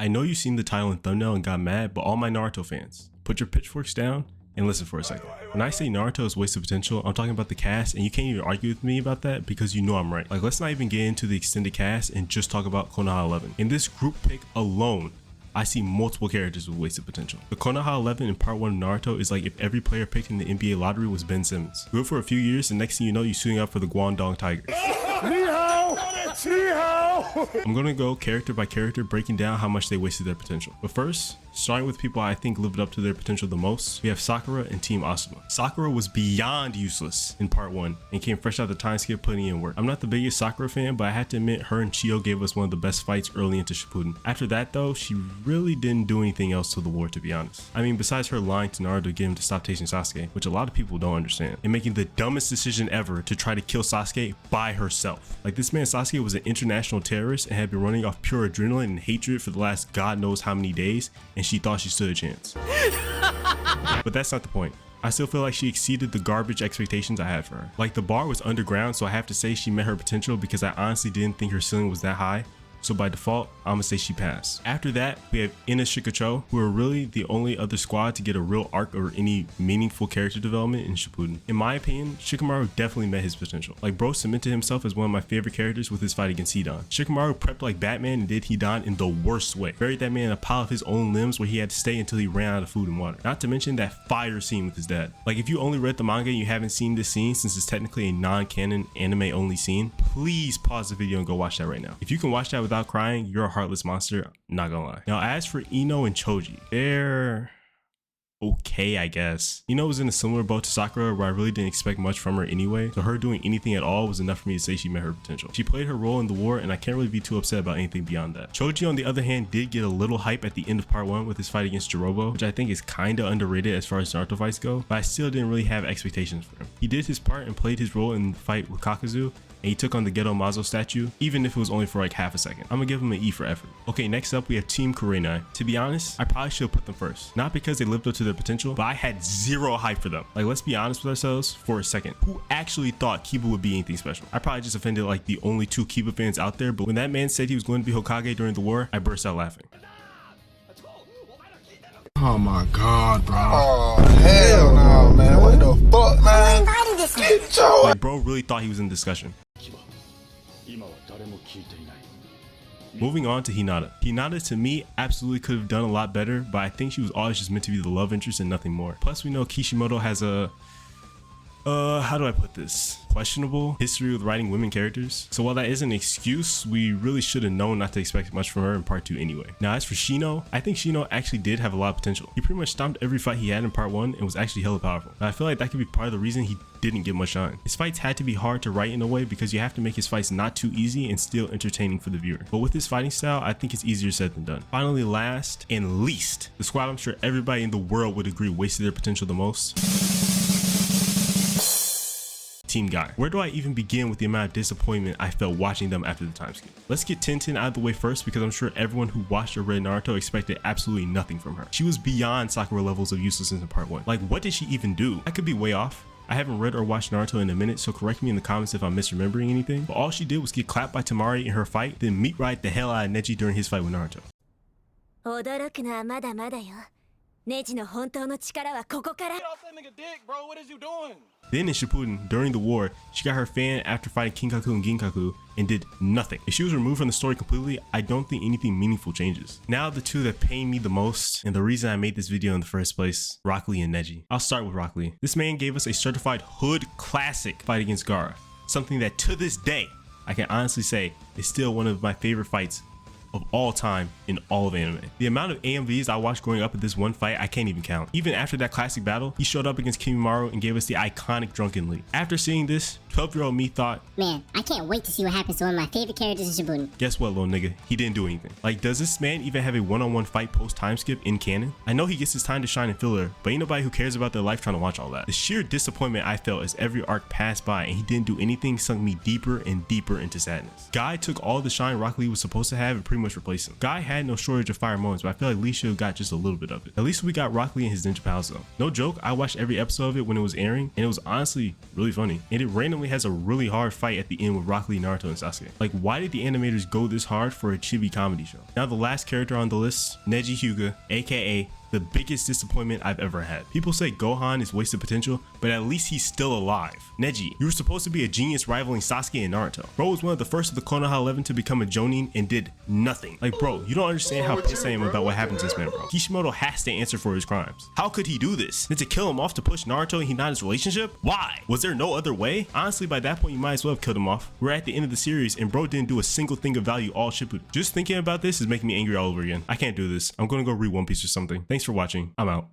I know you've seen the title and thumbnail and got mad, but all my Naruto fans, put your pitchforks down and listen for a second. When I say Naruto is wasted potential, I'm talking about the cast, and you can't even argue with me about that because you know I'm right. Like, let's not even get into the extended cast and just talk about Konoha 11. In this group pick alone, I see multiple characters with wasted potential. The Konoha 11 in part 1 of Naruto is like if every player picked in the NBA lottery was Ben Simmons. Do it for a few years, and next thing you know, you're suiting up for the Guangdong Tigers. I'm gonna go character by character, breaking down how much they wasted their potential. But first, starting with people I think lived up to their potential the most, we have Sakura and Team Asuma. Sakura was beyond useless in part 1 and came fresh out the time skip putting in work. I'm not the biggest Sakura fan, but I have to admit her and Chio gave us one of the best fights early into Shippuden. After that though, she really didn't do anything else to the war, to be honest. I mean, besides her lying to Naruto to get him to stop tasting Sasuke, which a lot of people don't understand, and making the dumbest decision ever to try to kill Sasuke by herself. Like, this man Sasuke was an international terrorist and had been running off pure adrenaline and hatred for the last god knows how many days, and she thought she stood a chance. But that's not the point. I still feel like she exceeded the garbage expectations I had for her. Like, the bar was underground, so I have to say she met her potential because I honestly didn't think her ceiling was that high. So by default, I'm gonna say she passed. After that, we have Ina Shikacho, who are really the only other squad to get a real arc or any meaningful character development in Shippuden. In my opinion, Shikamaru definitely met his potential. Like, bro cemented himself as one of my favorite characters with his fight against Hidan. Shikamaru prepped like Batman and did Hidan in the worst way. Buried that man in a pile of his own limbs where he had to stay until he ran out of food and water. Not to mention that fire scene with his dad. Like, if you only read the manga and you haven't seen this scene, since it's technically a non-canon anime only scene, please pause the video and go watch that right now. If you can watch that without crying, you're a heartless monster, not gonna lie. Now, as for Ino and Choji, they're okay, I guess. Ino was in a similar boat to Sakura where I really didn't expect much from her anyway, so her doing anything at all was enough for me to say she met her potential. She played her role in the war, and I can't really be too upset about anything beyond that. Choji, on the other hand, did get a little hype at the end of part 1 with his fight against Jirobo, which I think is kinda underrated as far as Naruto fights go, but I still didn't really have expectations for him. He did his part and played his role in the fight with Kakuzu, and he took on the Ghetto Mazo statue, even if it was only for like half a second. I'm gonna give him an E for effort. Okay, next up we have Team Kurenai. To be honest, I probably should have put them first. Not because they lived up to their potential, but I had zero hype for them. Like, let's be honest with ourselves for a second. Who actually thought Kiba would be anything special? I probably just offended like the only 2 Kiba fans out there, but when that man said he was going to be Hokage during the war, I burst out laughing. Oh my god, bro. Oh, hell no, man. What the fuck, man? Get your Like, bro really thought he was in discussion. Moving on to Hinata. Hinata, to me, absolutely could have done a lot better, but I think she was always just meant to be the love interest and nothing more. Plus, we know Kishimoto has a how do I put this? Questionable history with writing women characters. So while that isn't an excuse, we really should have known not to expect much from her in part 2 anyway. Now, as for Shino, I think Shino actually did have a lot of potential. He pretty much stomped every fight he had in part 1 and was actually hella powerful. But I feel like that could be part of the reason he didn't get much shine. His fights had to be hard to write in a way because you have to make his fights not too easy and still entertaining for the viewer. But with his fighting style, I think it's easier said than done. Finally, last and least, the squad I'm sure everybody in the world would agree wasted their potential the most. Team Guy. Where do I even begin with the amount of disappointment I felt watching them after the time skip? Let's get Tenten out of the way first because I'm sure everyone who watched or read Naruto expected absolutely nothing from her. She was beyond Sakura levels of uselessness in part 1. Like, what did she even do? I could be way off. I haven't read or watched Naruto in a minute, so correct me in the comments if I'm misremembering anything. But all she did was get clapped by Temari in her fight, then meat ride the hell out of Neji during his fight with Naruto. Then in Shippuden, during the war, she got her fan after fighting Kinkaku and Ginkaku and did nothing. If she was removed from the story completely, I don't think anything meaningful changes. Now the 2 that pain me the most, and the reason I made this video in the first place, Rock Lee and Neji. I'll start with Rock Lee. This man gave us a certified hood classic fight against Gaara. Something that to this day, I can honestly say is still one of my favorite fights of all time in all of anime. The amount of AMVs I watched growing up at this one fight, I can't even count. Even after that classic battle, he showed up against Kimimaro and gave us the iconic Drunken League. After seeing this, 12-year-old me thought, man, I can't wait to see what happens to one of my favorite characters in Shippuden. Guess what, little nigga? He didn't do anything. Like, does this man even have a one-on-one fight post time skip in canon? I know he gets his time to shine in filler, but ain't nobody who cares about their life trying to watch all that. The sheer disappointment I felt as every arc passed by and he didn't do anything sunk me deeper and deeper into sadness. Guy took all the shine Rock Lee was supposed to have and pretty pretty much replace him. Guy had no shortage of fire moments, but I feel like Lee should have got just a little bit of it. At least we got Rock Lee and his ninja pals though. No joke, I watched every episode of it when it was airing, and it was honestly really funny. And it randomly has a really hard fight at the end with Rock Lee, Naruto, and Sasuke. Like, why did the animators go this hard for a chibi comedy show? Now the last character on the list, Neji Hyuga, aka the biggest disappointment I've ever had. People say Gohan is wasted potential, but at least he's still alive. Neji, you were supposed to be a genius rivaling Sasuke and Naruto. Bro was one of the first of the Konoha 11 to become a Jonin and did nothing. Like, bro, you don't understand how pissed I am about what happened to this man, bro. Kishimoto has to answer for his crimes. How could he do this? Then to kill him off to push Naruto and Hinata's relationship? Why? Was there no other way? Honestly, by that point, you might as well have killed him off. We're at the end of the series and bro didn't do a single thing of value all Shippuden. Just thinking about this is making me angry all over again. I can't do this. I'm gonna go read One Piece or something. Thanks for watching. I'm out.